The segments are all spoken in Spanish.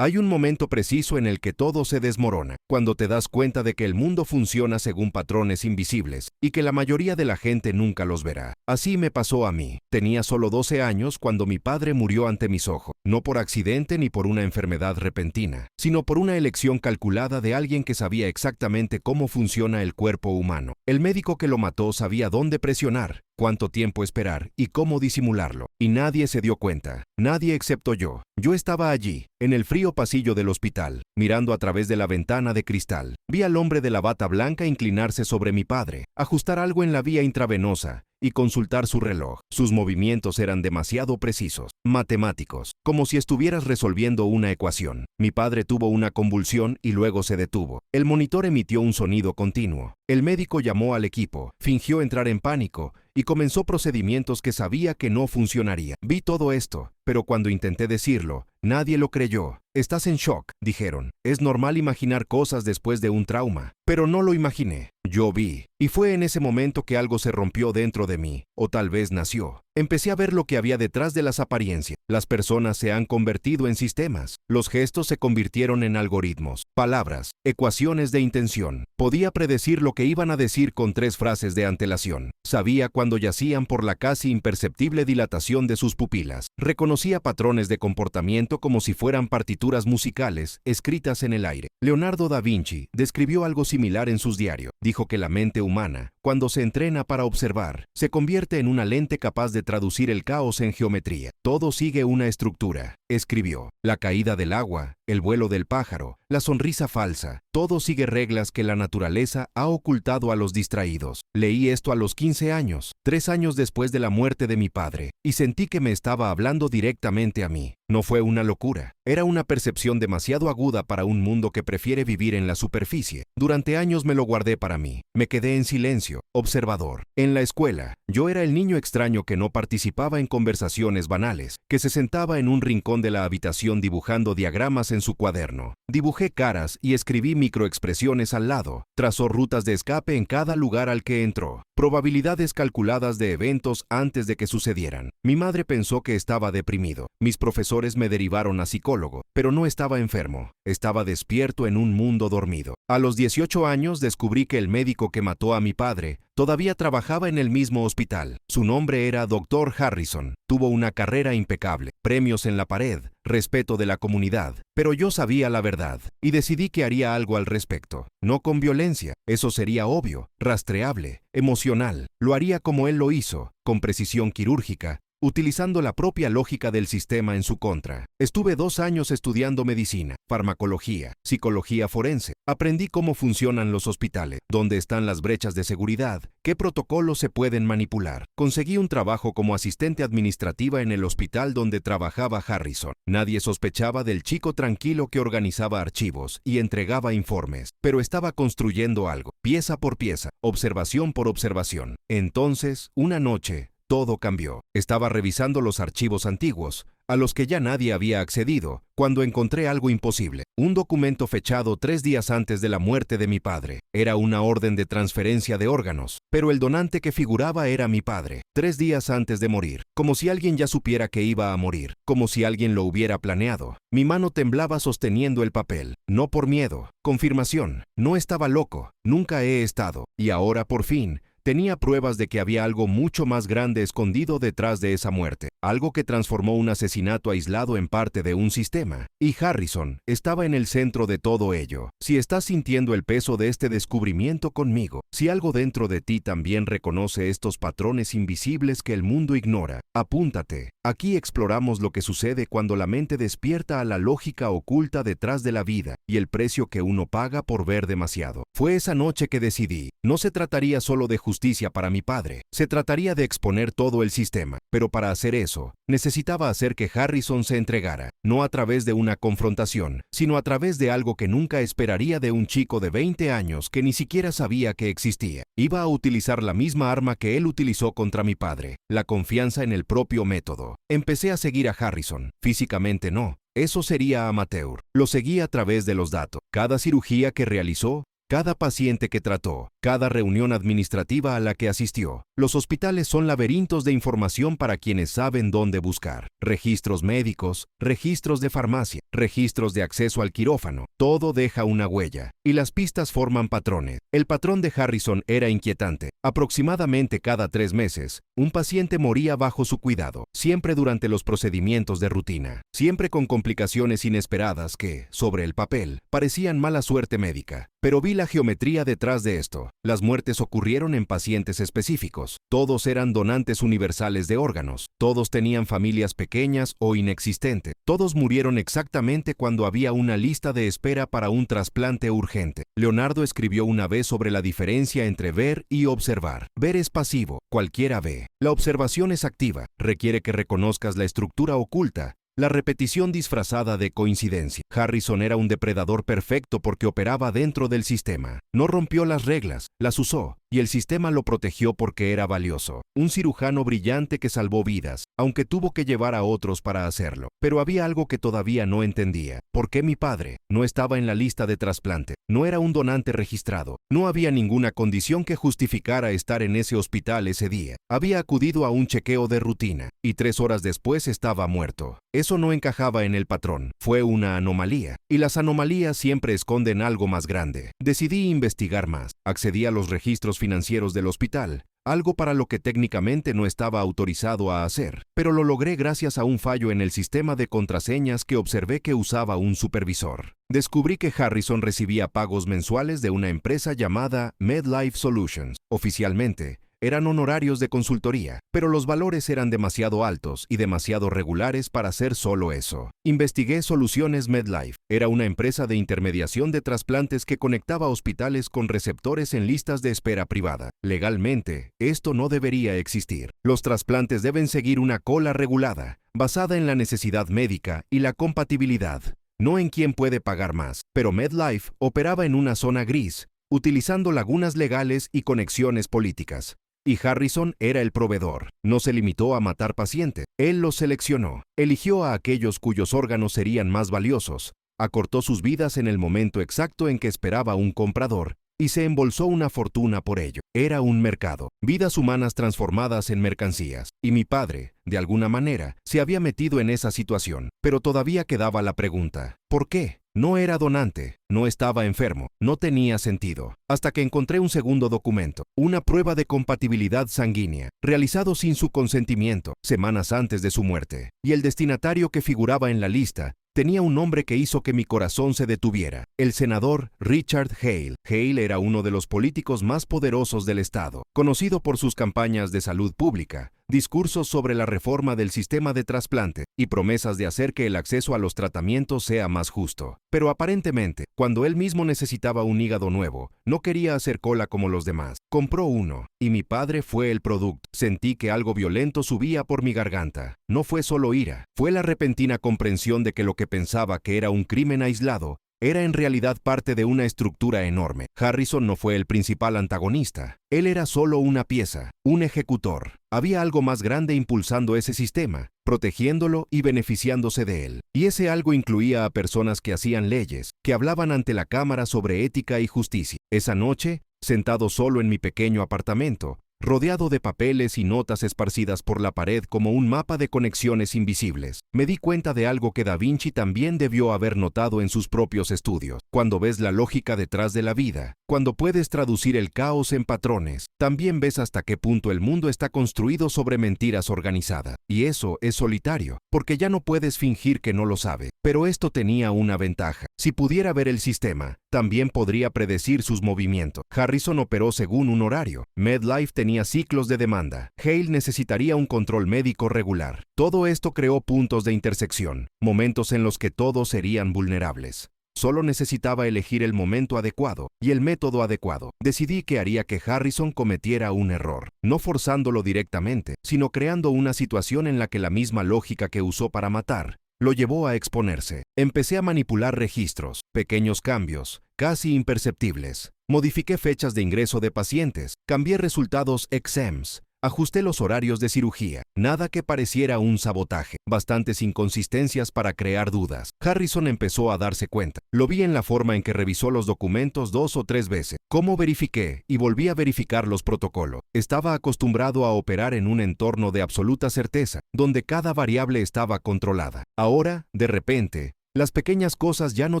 Hay un momento preciso en el que todo se desmorona, cuando te das cuenta de que el mundo funciona según patrones invisibles y que la mayoría de la gente nunca los verá. Así me pasó a mí. Tenía solo 12 años cuando mi padre murió ante mis ojos, no por accidente ni por una enfermedad repentina, sino por una elección calculada de alguien que sabía exactamente cómo funciona el cuerpo humano. El médico que lo mató sabía dónde presionar, cuánto tiempo esperar y cómo disimularlo. Y nadie se dio cuenta, nadie excepto yo. Yo estaba allí, en el frío pasillo del hospital, mirando a través de la ventana de cristal. Vi al hombre de la bata blanca inclinarse sobre mi padre, ajustar algo en la vía intravenosa y consultar su reloj. Sus movimientos eran demasiado precisos, matemáticos, como si estuvieras resolviendo una ecuación. Mi padre tuvo una convulsión y luego se detuvo. El monitor emitió un sonido continuo. El médico llamó al equipo, fingió entrar en pánico y comenzó procedimientos que sabía que no funcionarían. Vi todo esto, pero cuando intenté decirlo, nadie lo creyó. Estás en shock, dijeron. Es normal imaginar cosas después de un trauma, pero no lo imaginé. Yo vi, y fue en ese momento que algo se rompió dentro de mí, o tal vez nació. Empecé a ver lo que había detrás de las apariencias. Las personas se han convertido en sistemas. Los gestos se convirtieron en algoritmos, palabras, ecuaciones de intención. Podía predecir lo que iban a decir con 3 frases de antelación. Sabía cuando yacían por la casi imperceptible dilatación de sus pupilas. Reconocía patrones de comportamiento como si fueran partituras musicales escritas en el aire. Leonardo da Vinci describió algo similar en sus diarios. Dijo que la mente humana, cuando se entrena para observar, se convierte en una lente capaz de traducir el caos en geometría. Todo sigue una estructura, escribió. La caída del agua, el vuelo del pájaro, la sonrisa falsa, todo sigue reglas que la naturaleza ha ocultado a los distraídos. Leí esto a los 15 años, 3 años después de la muerte de mi padre, y sentí que me estaba hablando directamente a mí. No fue una locura, era una percepción demasiado aguda para un mundo que prefiere vivir en la superficie. Durante años me lo guardé para mí. Me quedé en silencio, observador. En la escuela, yo era el niño extraño que no participaba en conversaciones banales, que se sentaba en un rincón de la habitación dibujando diagramas en su cuaderno. Dibujé caras y escribí microexpresiones al lado. Trazó rutas de escape en cada lugar al que entró. Probabilidades calculadas de eventos antes de que sucedieran. Mi madre pensó que estaba deprimido. Mis profesores me derivaron a psicólogo, pero no estaba enfermo. Estaba despierto en un mundo dormido. A los 18 años descubrí que el médico que mató a mi padre todavía trabajaba en el mismo hospital. Su nombre era Dr. Harrison. Tuvo una carrera impecable, premios en la pared, respeto de la comunidad. Pero yo sabía la verdad y decidí que haría algo al respecto. No con violencia, eso sería obvio, rastreable, emocional. Lo haría como él lo hizo, con precisión quirúrgica, utilizando la propia lógica del sistema en su contra. Estuve 2 años estudiando medicina, farmacología, psicología forense. Aprendí cómo funcionan los hospitales, dónde están las brechas de seguridad, qué protocolos se pueden manipular. Conseguí un trabajo como asistente administrativa en el hospital donde trabajaba Harrison. Nadie sospechaba del chico tranquilo que organizaba archivos y entregaba informes, pero estaba construyendo algo, pieza por pieza, observación por observación. Entonces, una noche, todo cambió. Estaba revisando los archivos antiguos, a los que ya nadie había accedido, cuando encontré algo imposible. Un documento fechado 3 días antes de la muerte de mi padre. Era una orden de transferencia de órganos, pero el donante que figuraba era mi padre, 3 días antes de morir. Como si alguien ya supiera que iba a morir, como si alguien lo hubiera planeado. Mi mano temblaba sosteniendo el papel, no por miedo. Confirmación, no estaba loco, nunca he estado, y ahora por fin, tenía pruebas de que había algo mucho más grande escondido detrás de esa muerte, algo que transformó un asesinato aislado en parte de un sistema. Y Harrison estaba en el centro de todo ello. Si estás sintiendo el peso de este descubrimiento conmigo, si algo dentro de ti también reconoce estos patrones invisibles que el mundo ignora, apúntate. Aquí exploramos lo que sucede cuando la mente despierta a la lógica oculta detrás de la vida y el precio que uno paga por ver demasiado. Fue esa noche que decidí, no se trataría solo de justicia para mi padre, se trataría de exponer todo el sistema, pero para hacer eso, necesitaba hacer que Harrison se entregara, no a través de una confrontación, sino a través de algo que nunca esperaría de un chico de 20 años que ni siquiera sabía que existía. Iba a utilizar la misma arma que él utilizó contra mi padre, la confianza en el propio método. Empecé a seguir a Harrison, físicamente no, eso sería amateur. Lo seguí a través de los datos. Cada cirugía que realizó, cada paciente que trató, cada reunión administrativa a la que asistió, Los hospitales son laberintos de información para quienes saben dónde buscar. Registros médicos, registros de farmacia, registros de acceso al quirófano. Todo deja una huella, y las pistas forman patrones. El patrón de Harrison era inquietante. Aproximadamente cada 3 meses, un paciente moría bajo su cuidado, siempre durante los procedimientos de rutina, siempre con complicaciones inesperadas que, sobre el papel, parecían mala suerte médica. Pero vi la geometría detrás de esto. Las muertes ocurrieron en pacientes específicos. Todos eran donantes universales de órganos. Todos tenían familias pequeñas o inexistentes. Todos murieron exactamente cuando había una lista de espera para un trasplante urgente. Leonardo escribió una vez sobre la diferencia entre ver y observar. Ver es pasivo, cualquiera ve. La observación es activa, requiere que reconozcas la estructura oculta, la repetición disfrazada de coincidencia. Harrison era un depredador perfecto porque operaba dentro del sistema. No rompió las reglas, las usó, y el sistema lo protegió porque era valioso. Un cirujano brillante que salvó vidas, aunque tuvo que llevar a otros para hacerlo. Pero había algo que todavía no entendía. ¿Por qué mi padre no estaba en la lista de trasplante? No era un donante registrado. No había ninguna condición que justificara estar en ese hospital ese día. Había acudido a un chequeo de rutina, y 3 horas después estaba muerto. Eso no encajaba en el patrón. Fue una anomalía. Y las anomalías siempre esconden algo más grande. Decidí investigar más. Accedí a los registros financieros del hospital, algo para lo que técnicamente no estaba autorizado a hacer, pero lo logré gracias a un fallo en el sistema de contraseñas que observé que usaba un supervisor. Descubrí que Harrison recibía pagos mensuales de una empresa llamada MedLife Solutions. Oficialmente, eran honorarios de consultoría, pero los valores eran demasiado altos y demasiado regulares para hacer solo eso. Investigué Soluciones MedLife. Era una empresa de intermediación de trasplantes que conectaba hospitales con receptores en listas de espera privada. Legalmente, esto no debería existir. Los trasplantes deben seguir una cola regulada, basada en la necesidad médica y la compatibilidad, no en quién puede pagar más. Pero MedLife operaba en una zona gris, utilizando lagunas legales y conexiones políticas. Y Harrison era el proveedor. No se limitó a matar pacientes. Él los seleccionó. Eligió a aquellos cuyos órganos serían más valiosos. Acortó sus vidas en el momento exacto en que esperaba un comprador y se embolsó una fortuna por ello. Era un mercado. Vidas humanas transformadas en mercancías. Y mi padre, de alguna manera, se había metido en esa situación. Pero todavía quedaba la pregunta: ¿por qué? No era donante, no estaba enfermo, no tenía sentido. Hasta que encontré un segundo documento, una prueba de compatibilidad sanguínea, realizado sin su consentimiento, semanas antes de su muerte. Y el destinatario que figuraba en la lista tenía un nombre que hizo que mi corazón se detuviera: el senador Richard Hale. Hale era uno de los políticos más poderosos del estado, conocido por sus campañas de salud pública, discursos sobre la reforma del sistema de trasplante y promesas de hacer que el acceso a los tratamientos sea más justo. Pero aparentemente, cuando él mismo necesitaba un hígado nuevo, no quería hacer cola como los demás. Compró uno, y mi padre fue el producto. Sentí que algo violento subía por mi garganta. No fue solo ira, fue la repentina comprensión de que lo que pensaba que era un crimen aislado era en realidad parte de una estructura enorme. Harrison no fue el principal antagonista. Él era solo una pieza, un ejecutor. Había algo más grande impulsando ese sistema, protegiéndolo y beneficiándose de él. Y ese algo incluía a personas que hacían leyes, que hablaban ante la Cámara sobre ética y justicia. Esa noche, sentado solo en mi pequeño apartamento, rodeado de papeles y notas esparcidas por la pared como un mapa de conexiones invisibles, me di cuenta de algo que Da Vinci también debió haber notado en sus propios estudios. Cuando ves la lógica detrás de la vida, cuando puedes traducir el caos en patrones, también ves hasta qué punto el mundo está construido sobre mentiras organizadas. Y eso es solitario, porque ya no puedes fingir que no lo sabe. Pero esto tenía una ventaja. Si pudiera ver el sistema, también podría predecir sus movimientos. Harrison operó según un horario. MedLife tenía ciclos de demanda. Hale necesitaría un control médico regular. Todo esto creó puntos de intersección, momentos en los que todos serían vulnerables. Solo necesitaba elegir el momento adecuado y el método adecuado. Decidí que haría que Harrison cometiera un error, no forzándolo directamente, sino creando una situación en la que la misma lógica que usó para matar lo llevó a exponerse. Empecé a manipular registros, pequeños cambios, casi imperceptibles. Modifiqué fechas de ingreso de pacientes, cambié resultados exams, Ajusté los horarios de cirugía. Nada que pareciera un sabotaje. Bastantes inconsistencias para crear dudas. Harrison empezó a darse cuenta. Lo vi en la forma en que revisó los documentos 2 o 3 veces. Cómo verifiqué y volví a verificar los protocolos. Estaba acostumbrado a operar en un entorno de absoluta certeza, donde cada variable estaba controlada. Ahora, de repente, las pequeñas cosas ya no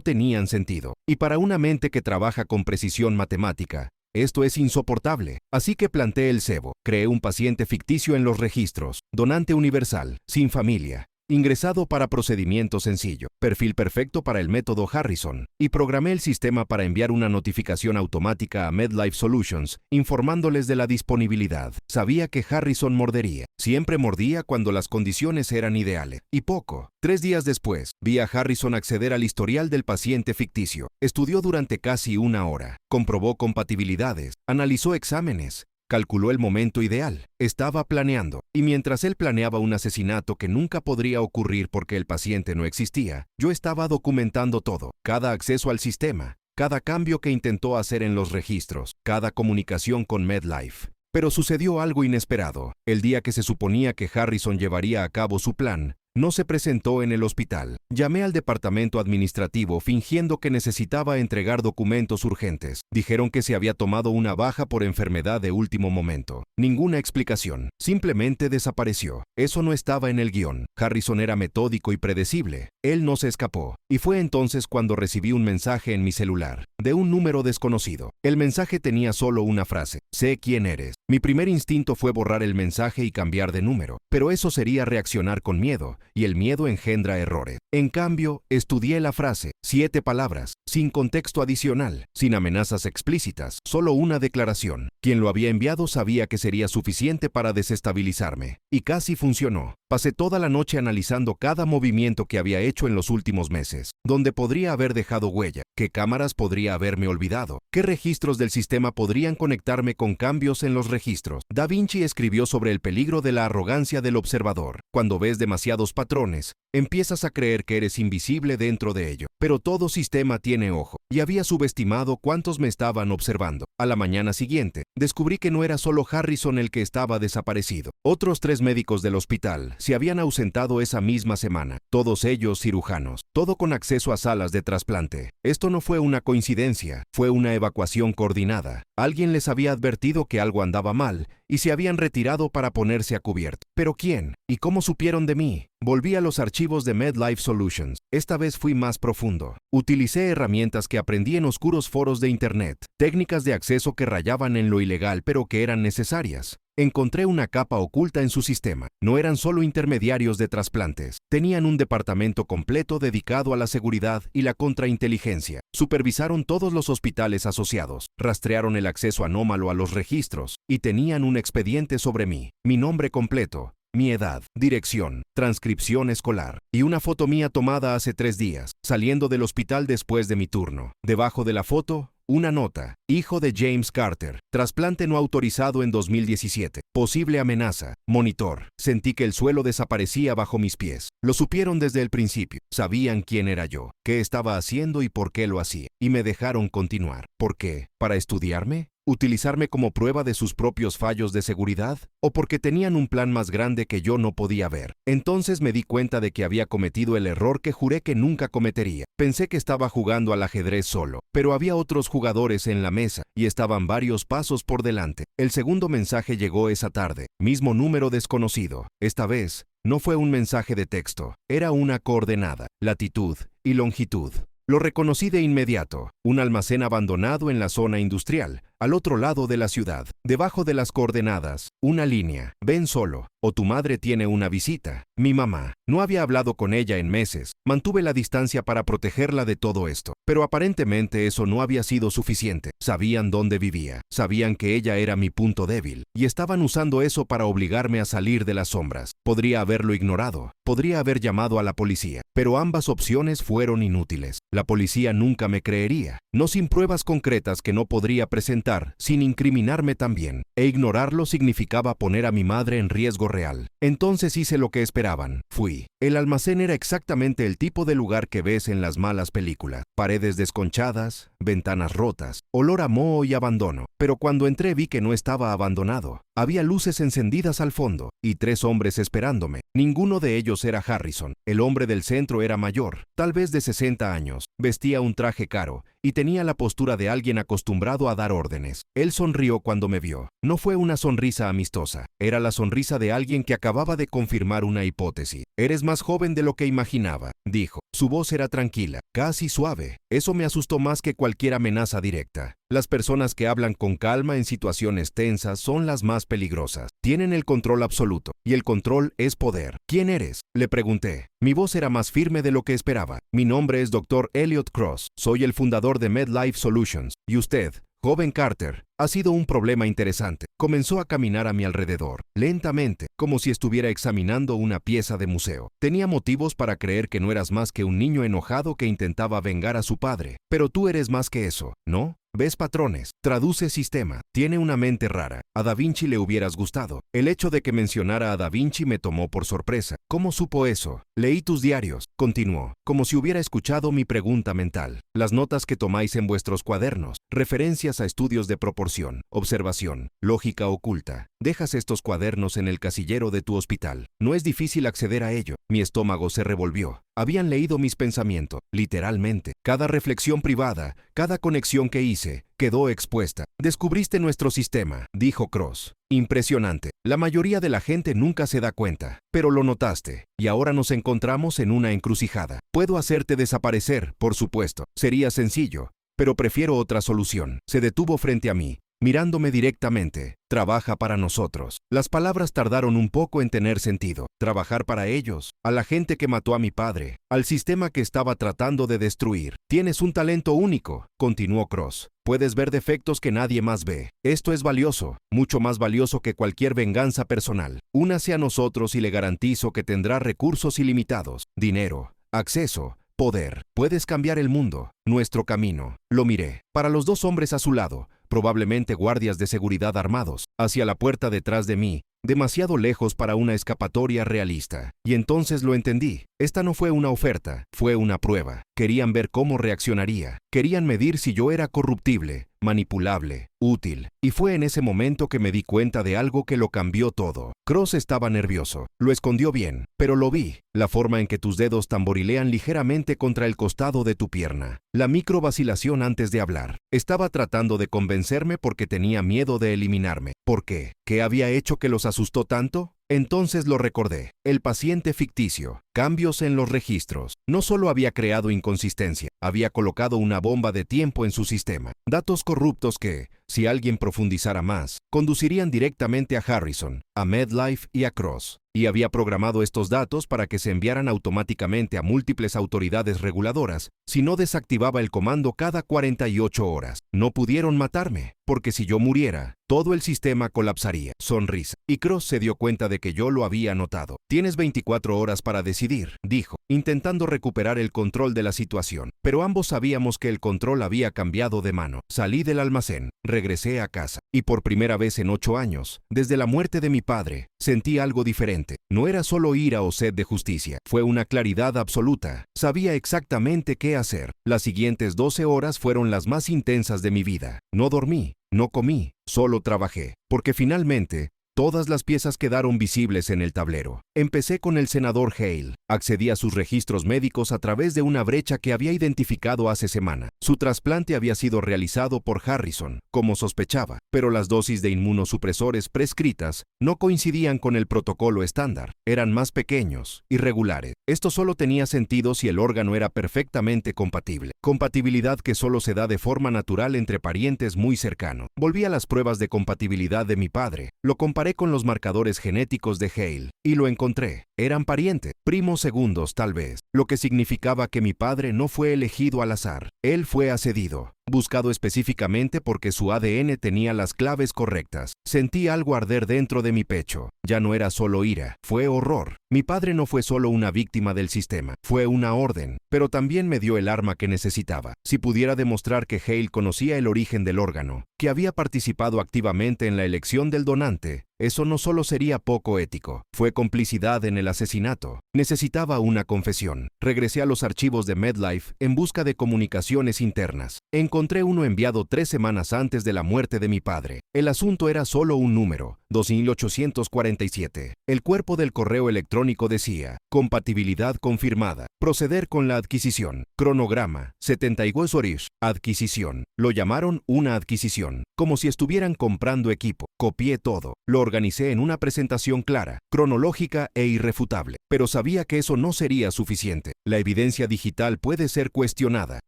tenían sentido. Y para una mente que trabaja con precisión matemática, esto es insoportable. Así que planteé el cebo. Creé un paciente ficticio en los registros. Donante universal, sin familia. Ingresado para procedimiento sencillo, perfil perfecto para el método Harrison, y programé el sistema para enviar una notificación automática a MedLife Solutions, informándoles de la disponibilidad. Sabía que Harrison mordería. Siempre mordía cuando las condiciones eran ideales. Y poco. 3 días después, vi a Harrison acceder al historial del paciente ficticio. Estudió durante casi 1 hora. Comprobó compatibilidades. Analizó exámenes. Calculó el momento ideal. Estaba planeando. Y mientras él planeaba un asesinato que nunca podría ocurrir porque el paciente no existía, yo estaba documentando todo. Cada acceso al sistema, cada cambio que intentó hacer en los registros, cada comunicación con MedLife. Pero sucedió algo inesperado. El día que se suponía que Harrison llevaría a cabo su plan, no se presentó en el hospital. Llamé al departamento administrativo fingiendo que necesitaba entregar documentos urgentes. Dijeron que se había tomado una baja por enfermedad de último momento. Ninguna explicación. Simplemente desapareció. Eso no estaba en el guión. Harrison era metódico y predecible. Él no se escapó. Y fue entonces cuando recibí un mensaje en mi celular, de un número desconocido. El mensaje tenía solo una frase: sé quién eres. Mi primer instinto fue borrar el mensaje y cambiar de número, pero eso sería reaccionar con miedo, y el miedo engendra errores. En cambio, estudié la frase, 7 palabras, sin contexto adicional, sin amenazas explícitas, solo una declaración. Quien lo había enviado sabía que sería suficiente para desestabilizarme, y casi funcionó. Pasé toda la noche analizando cada movimiento que había hecho en los últimos meses, dónde podría haber dejado huella, qué cámaras podría haberme olvidado, qué registros del sistema podrían conectarme con cambios en los registros. Da Vinci escribió sobre el peligro de la arrogancia del observador. Cuando ves demasiados patrones, empiezas a creer que eres invisible dentro de ello. Pero todo sistema tiene ojo, y había subestimado cuántos me estaban observando. A la mañana siguiente, descubrí que no era solo Harrison el que estaba desaparecido. Otros 3 médicos del hospital se habían ausentado esa misma semana, todos ellos cirujanos, todo con acceso a salas de trasplante. Esto no fue una coincidencia, fue una evacuación coordinada. Alguien les había advertido que algo andaba mal y se habían retirado para ponerse a cubierto. ¿Pero quién? ¿Y cómo supieron de mí? Volví a los archivos de MedLife Solutions. Esta vez fui más profundo. Utilicé herramientas que aprendí en oscuros foros de Internet, técnicas de acceso que rayaban en lo ilegal pero que eran necesarias. Encontré una capa oculta en su sistema. No eran solo intermediarios de trasplantes. Tenían un departamento completo dedicado a la seguridad y la contrainteligencia. Supervisaron todos los hospitales asociados. Rastrearon el acceso anómalo a los registros. Y tenían un expediente sobre mí. Mi nombre completo, mi edad, dirección, transcripción escolar y una foto mía tomada hace 3 días, saliendo del hospital después de mi turno. Debajo de la foto, una nota: hijo de James Carter, trasplante no autorizado en 2017, posible amenaza, monitor. Sentí que el suelo desaparecía bajo mis pies. Lo supieron desde el principio, sabían quién era yo, qué estaba haciendo y por qué lo hacía, y me dejaron continuar. ¿Por qué? ¿Para estudiarme? ¿Utilizarme como prueba de sus propios fallos de seguridad? ¿O porque tenían un plan más grande que yo no podía ver? Entonces me di cuenta de que había cometido el error que juré que nunca cometería. Pensé que estaba jugando al ajedrez solo, pero había otros jugadores en la mesa y estaban varios pasos por delante. El segundo mensaje llegó esa tarde, mismo número desconocido. Esta vez, no fue un mensaje de texto, era una coordenada, latitud y longitud. Lo reconocí de inmediato, un almacén abandonado en la zona industrial, al otro lado de la ciudad. Debajo de las coordenadas, una línea: ven solo, o tu madre tiene una visita. Mi mamá. No había hablado con ella en meses, mantuve la distancia para protegerla de todo esto. Pero aparentemente eso no había sido suficiente. Sabían dónde vivía, sabían que ella era mi punto débil, y estaban usando eso para obligarme a salir de las sombras. Podría haberlo ignorado, podría haber llamado a la policía, pero ambas opciones fueron inútiles. La policía nunca me creería, no sin pruebas concretas que no podría presentar, sin incriminarme también. E ignorarlo significaba poner a mi madre en riesgo real. Entonces hice lo que esperaban. Fui. El almacén era exactamente el tipo de lugar que ves en las malas películas. Paredes desconchadas, ventanas rotas, olor a moho y abandono. Pero cuando entré vi que no estaba abandonado. Había luces encendidas al fondo y 3 hombres esperándome. Ninguno de ellos era Harrison. El hombre del centro era mayor, tal vez de 60 años. Vestía un traje caro y tenía la postura de alguien acostumbrado a dar órdenes. Él sonrió cuando me vio. No fue una sonrisa amistosa. Era la sonrisa de alguien que acababa de confirmar una hipótesis. «Eres más joven de lo que imaginaba», dijo. Su voz era tranquila, casi suave. Eso me asustó más que cualquier amenaza directa. Las personas que hablan con calma en situaciones tensas son las más peligrosas. Tienen el control absoluto, y el control es poder. «¿Quién eres?», le pregunté. Mi voz era más firme de lo que esperaba. «Mi nombre es Dr. Elliot Cross. Soy el fundador de MedLife Solutions. ¿Y usted, joven Carter?» «Ha sido un problema interesante». Comenzó a caminar a mi alrededor, lentamente, como si estuviera examinando una pieza de museo. «Tenía motivos para creer que no eras más que un niño enojado que intentaba vengar a su padre. Pero tú eres más que eso, ¿no? Ves patrones, traduce sistema, tiene una mente rara. A Da Vinci le hubieras gustado». El hecho de que mencionara a Da Vinci me tomó por sorpresa. «¿Cómo supo eso?». «Leí tus diarios», continuó, como si hubiera escuchado mi pregunta mental. «Las notas que tomáis en vuestros cuadernos, referencias a estudios de proporción, observación, lógica oculta. Dejas estos cuadernos en el casillero de tu hospital. No es difícil acceder a ello». Mi estómago se revolvió. Habían leído mis pensamientos, literalmente. Cada reflexión privada, cada conexión que hice, quedó expuesta. «Descubriste nuestro sistema», dijo Cross. «Impresionante. La mayoría de la gente nunca se da cuenta, pero lo notaste. Y ahora nos encontramos en una encrucijada. Puedo hacerte desaparecer, por supuesto. Sería sencillo, pero prefiero otra solución». Se detuvo frente a mí, mirándome directamente. «Trabaja para nosotros». Las palabras tardaron un poco en tener sentido. ¿Trabajar para ellos? ¿A la gente que mató a mi padre? ¿Al sistema que estaba tratando de destruir? «Tienes un talento único», continuó Cross. «Puedes ver defectos que nadie más ve. Esto es valioso, mucho más valioso que cualquier venganza personal. Únase a nosotros y le garantizo que tendrá recursos ilimitados, dinero, acceso, poder. Puedes cambiar el mundo, nuestro camino». Lo miré. Para los 2 hombres a su lado, probablemente guardias de seguridad armados, hacia la puerta detrás de mí, demasiado lejos para una escapatoria realista. Y entonces lo entendí. Esta no fue una oferta, fue una prueba. Querían ver cómo reaccionaría. Querían medir si yo era corruptible, manipulable, útil. Y fue en ese momento que me di cuenta de algo que lo cambió todo. Cross estaba nervioso. Lo escondió bien, pero lo vi. La forma en que tus dedos tamborilean ligeramente contra el costado de tu pierna. La micro vacilación antes de hablar. Estaba tratando de convencerme porque tenía miedo de eliminarme. ¿Por qué? ¿Qué había hecho que los asustó tanto? Entonces lo recordé. El paciente ficticio. Cambios en los registros. No solo había creado inconsistencia, había colocado una bomba de tiempo en su sistema. Datos corruptos que, si alguien profundizara más, conducirían directamente a Harrison, a MedLife y a Cross. Y había programado estos datos para que se enviaran automáticamente a múltiples autoridades reguladoras si no desactivaba el comando cada 48 horas. No pudieron matarme, porque si yo muriera, todo el sistema colapsaría. Sonrisa. Y Cross se dio cuenta de que yo lo había notado. «Tienes 24 horas para decidir», dijo, intentando recuperar el control de la situación. Pero ambos sabíamos que el control había cambiado de mano. Salí del almacén, regresé a casa, y por primera vez en 8 años, desde la muerte de mi padre, sentí algo diferente. No era solo ira o sed de justicia, fue una claridad absoluta. Sabía exactamente qué hacer. Las siguientes 12 horas fueron las más intensas de mi vida. No dormí, no comí, solo trabajé, porque finalmente todas las piezas quedaron visibles en el tablero. Empecé con el senador Hale. Accedí a sus registros médicos a través de una brecha que había identificado hace semana. Su trasplante había sido realizado por Harrison, como sospechaba, pero las dosis de inmunosupresores prescritas no coincidían con el protocolo estándar. Eran más pequeños, irregulares. Esto solo tenía sentido si el órgano era perfectamente compatible. Compatibilidad que solo se da de forma natural entre parientes muy cercanos. Volví a las pruebas de compatibilidad de mi padre. Lo comparé con los marcadores genéticos de Hale y lo encontré. Eran parientes, primos segundos tal vez, lo que significaba que mi padre no fue elegido al azar. Él fue accedido, buscado específicamente porque su ADN tenía las claves correctas. Sentí algo arder dentro de mi pecho. Ya no era solo ira, fue horror. Mi padre no fue solo una víctima del sistema, fue una orden, pero también me dio el arma que necesitaba. Si pudiera demostrar que Hale conocía el origen del órgano, que había participado activamente en la elección del donante, eso no solo sería poco ético, fue complicidad en el el asesinato. Necesitaba una confesión. Regresé a los archivos de MedLife en busca de comunicaciones internas. Encontré uno enviado 3 semanas antes de la muerte de mi padre. El asunto era solo un número, 2847. El cuerpo del correo electrónico decía: compatibilidad confirmada. Proceder con la adquisición. Cronograma, 72 horas. Adquisición. Lo llamaron una adquisición, como si estuvieran comprando equipo. Copié todo. Lo organicé en una presentación clara, cronológica e irrefutable. Pero sabía que eso no sería suficiente. La evidencia digital puede ser cuestionada.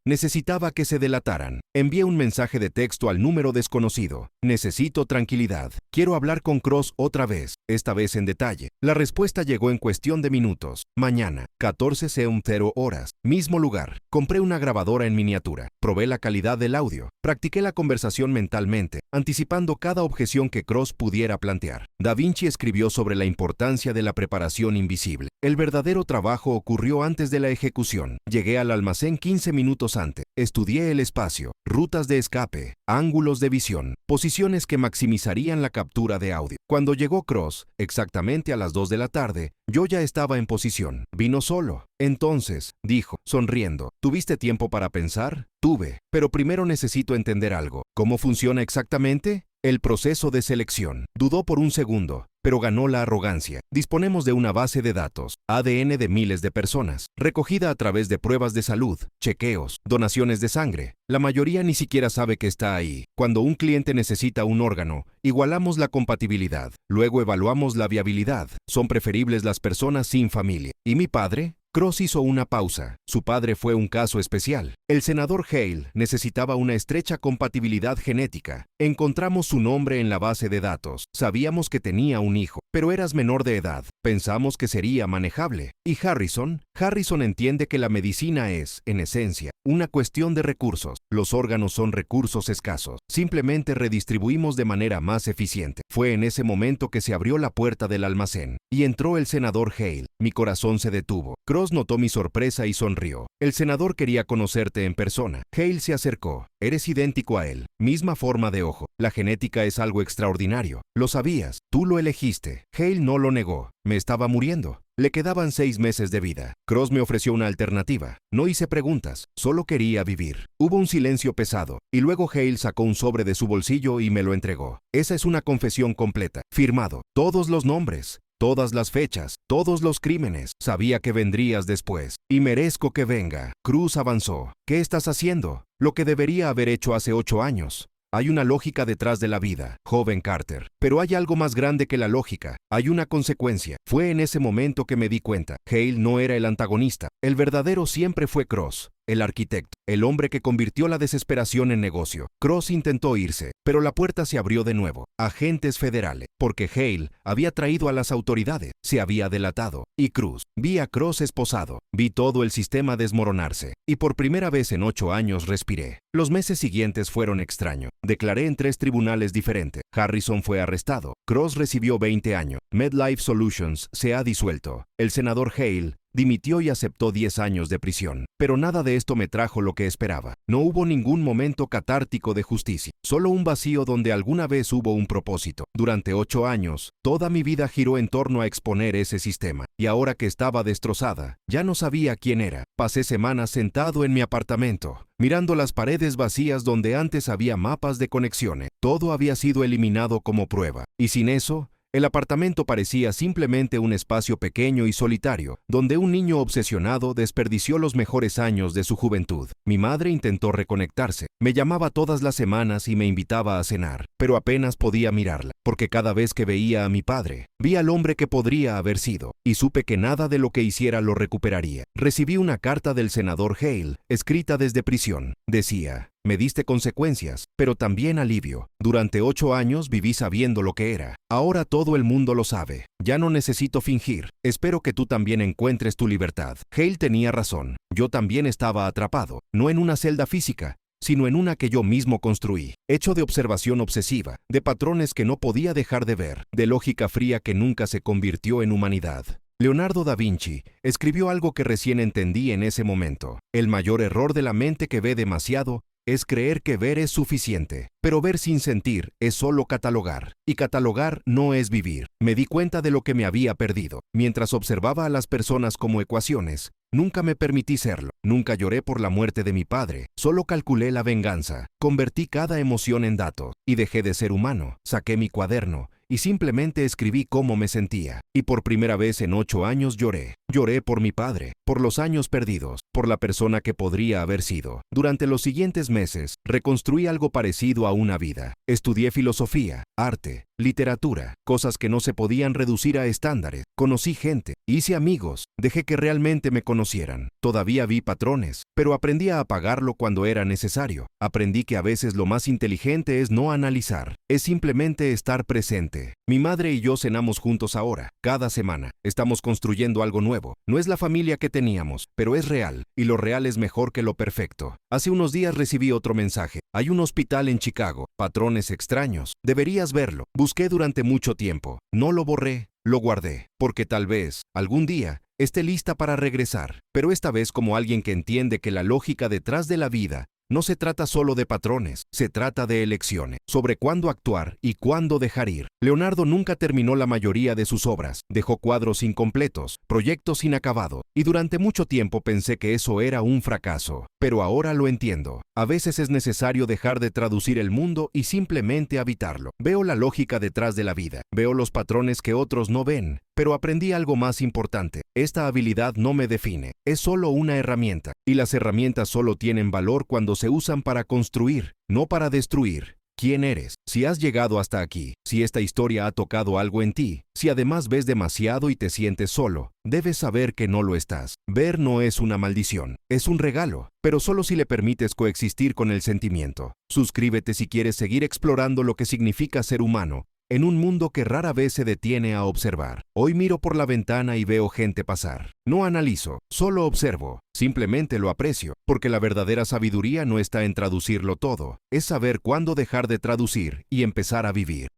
Necesitaba que se delataran. Envié un mensaje de texto al número desconocido. Necesito tranquilidad. Quiero hablar con Cross otra vez, esta vez en detalle. La respuesta llegó en cuestión de minutos. Mañana, 14:00 horas, mismo lugar. Compré una grabadora en miniatura. Probé la calidad del audio. Practiqué la conversación mentalmente, anticipando cada objeción que Cross pudiera plantear. Da Vinci escribió sobre la importancia de la preparación invisible. El verdadero trabajo ocurrió antes de la ejecución. Llegué al almacén 15 minutos antes. Estudié el espacio, rutas de escape, ángulos de visión, posiciones que maximizarían la captura de audio. Cuando llegó Cross, exactamente a las 2 de la tarde, yo ya estaba en posición. Vino solo. Entonces, dijo, sonriendo, ¿tuviste tiempo para pensar? Tuve, pero primero necesito entender algo. ¿Cómo funciona exactamente? El proceso de selección. Dudó por un segundo, pero ganó la arrogancia. Disponemos de una base de datos, ADN de miles de personas, recogida a través de pruebas de salud, chequeos, donaciones de sangre. La mayoría ni siquiera sabe que está ahí. Cuando un cliente necesita un órgano, igualamos la compatibilidad. Luego evaluamos la viabilidad. Son preferibles las personas sin familia. ¿Y mi padre? Cross hizo una pausa. Su padre fue un caso especial. El senador Hale necesitaba una estrecha compatibilidad genética. Encontramos su nombre en la base de datos. Sabíamos que tenía un hijo, pero eras menor de edad. Pensamos que sería manejable. ¿Y Harrison? Harrison entiende que la medicina es, en esencia, una cuestión de recursos. Los órganos son recursos escasos. Simplemente redistribuimos de manera más eficiente. Fue en ese momento que se abrió la puerta del almacén y entró el senador Hale. Mi corazón se detuvo. Cross notó mi sorpresa y sonrió. El senador quería conocerte en persona. Hale se acercó. Eres idéntico a él. Misma forma de ojo. La genética es algo extraordinario. Lo sabías. Tú lo elegiste. Hale no lo negó. Me estaba muriendo. Le quedaban 6 meses de vida. Cross me ofreció una alternativa. No hice preguntas. Solo quería vivir. Hubo un silencio pesado. Y luego Hale sacó un sobre de su bolsillo y me lo entregó. Esa es una confesión completa. Firmado. Todos los nombres. Todas las fechas, todos los crímenes. Sabía que vendrías después. Y merezco que venga. Cruz avanzó. ¿Qué estás haciendo? Lo que debería haber hecho hace 8 años. Hay una lógica detrás de la vida, joven Carter. Pero hay algo más grande que la lógica. Hay una consecuencia. Fue en ese momento que me di cuenta. Hale no era el antagonista. El verdadero siempre fue Cross. El arquitecto, el hombre que convirtió la desesperación en negocio. Cross intentó irse, pero la puerta se abrió de nuevo. Agentes federales, porque Hale había traído a las autoridades, se había delatado. Y Cruz, vi a Cross esposado, vi todo el sistema desmoronarse. Y por primera vez en 8 años respiré. Los meses siguientes fueron extraños. Declaré en 3 tribunales diferentes. Harrison fue arrestado. Cross recibió 20 años. MedLife Solutions se ha disuelto. El senador Hale dimitió y aceptó 10 años de prisión. Pero nada de esto me trajo lo que esperaba. No hubo ningún momento catártico de justicia, solo un vacío donde alguna vez hubo un propósito. Durante 8 años, toda mi vida giró en torno a exponer ese sistema. Y ahora que estaba destrozada, ya no sabía quién era. Pasé semanas sentado en mi apartamento, mirando las paredes vacías donde antes había mapas de conexiones. Todo había sido eliminado como prueba. Y sin eso, el apartamento parecía simplemente un espacio pequeño y solitario, donde un niño obsesionado desperdició los mejores años de su juventud. Mi madre intentó reconectarse. Me llamaba todas las semanas y me invitaba a cenar, pero apenas podía mirarla, porque cada vez que veía a mi padre, vi al hombre que podría haber sido, y supe que nada de lo que hiciera lo recuperaría. Recibí una carta del senador Hale, escrita desde prisión. Decía: me diste consecuencias, pero también alivio. Durante 8 años viví sabiendo lo que era. Ahora todo el mundo lo sabe. Ya no necesito fingir. Espero que tú también encuentres tu libertad. Hale tenía razón. Yo también estaba atrapado, no en una celda física, sino en una que yo mismo construí, hecho de observación obsesiva, de patrones que no podía dejar de ver, de lógica fría que nunca se convirtió en humanidad. Leonardo da Vinci escribió algo que recién entendí en ese momento. El mayor error de la mente que ve demasiado es creer que ver es suficiente. Pero ver sin sentir es solo catalogar. Y catalogar no es vivir. Me di cuenta de lo que me había perdido. Mientras observaba a las personas como ecuaciones, nunca me permití serlo. Nunca lloré por la muerte de mi padre. Solo calculé la venganza. Convertí cada emoción en datos. Y dejé de ser humano. Saqué mi cuaderno y simplemente escribí cómo me sentía. Y por primera vez en 8 años lloré. Lloré por mi padre, por los años perdidos, por la persona que podría haber sido. Durante los siguientes meses, reconstruí algo parecido a una vida. Estudié filosofía, arte, literatura, cosas que no se podían reducir a estándares. Conocí gente, hice amigos, dejé que realmente me conocieran. Todavía vi patrones, pero aprendí a apagarlo cuando era necesario. Aprendí que a veces lo más inteligente es no analizar, es simplemente estar presente. Mi madre y yo cenamos juntos ahora, cada semana. Estamos construyendo algo nuevo. No es la familia que teníamos, pero es real, y lo real es mejor que lo perfecto. Hace unos días recibí otro mensaje. Hay un hospital en Chicago, patrones extraños. Deberías verlo. Busqué durante mucho tiempo. No lo borré, lo guardé, porque tal vez, algún día, esté lista para regresar. Pero esta vez como alguien que entiende que la lógica detrás de la vida no se trata solo de patrones, se trata de elecciones, sobre cuándo actuar y cuándo dejar ir. Leonardo nunca terminó la mayoría de sus obras, dejó cuadros incompletos, proyectos inacabados, y durante mucho tiempo pensé que eso era un fracaso. Pero ahora lo entiendo. A veces es necesario dejar de traducir el mundo y simplemente habitarlo. Veo la lógica detrás de la vida, veo los patrones que otros no ven. Pero aprendí algo más importante. Esta habilidad no me define, es solo una herramienta. Y las herramientas solo tienen valor cuando se usan para construir, no para destruir. ¿Quién eres? Si has llegado hasta aquí, si esta historia ha tocado algo en ti, si además ves demasiado y te sientes solo, debes saber que no lo estás. Ver no es una maldición, es un regalo, pero solo si le permites coexistir con el sentimiento. Suscríbete si quieres seguir explorando lo que significa ser humano en un mundo que rara vez se detiene a observar. Hoy miro por la ventana y veo gente pasar. No analizo, solo observo. Simplemente lo aprecio, porque la verdadera sabiduría no está en traducirlo todo, es saber cuándo dejar de traducir y empezar a vivir.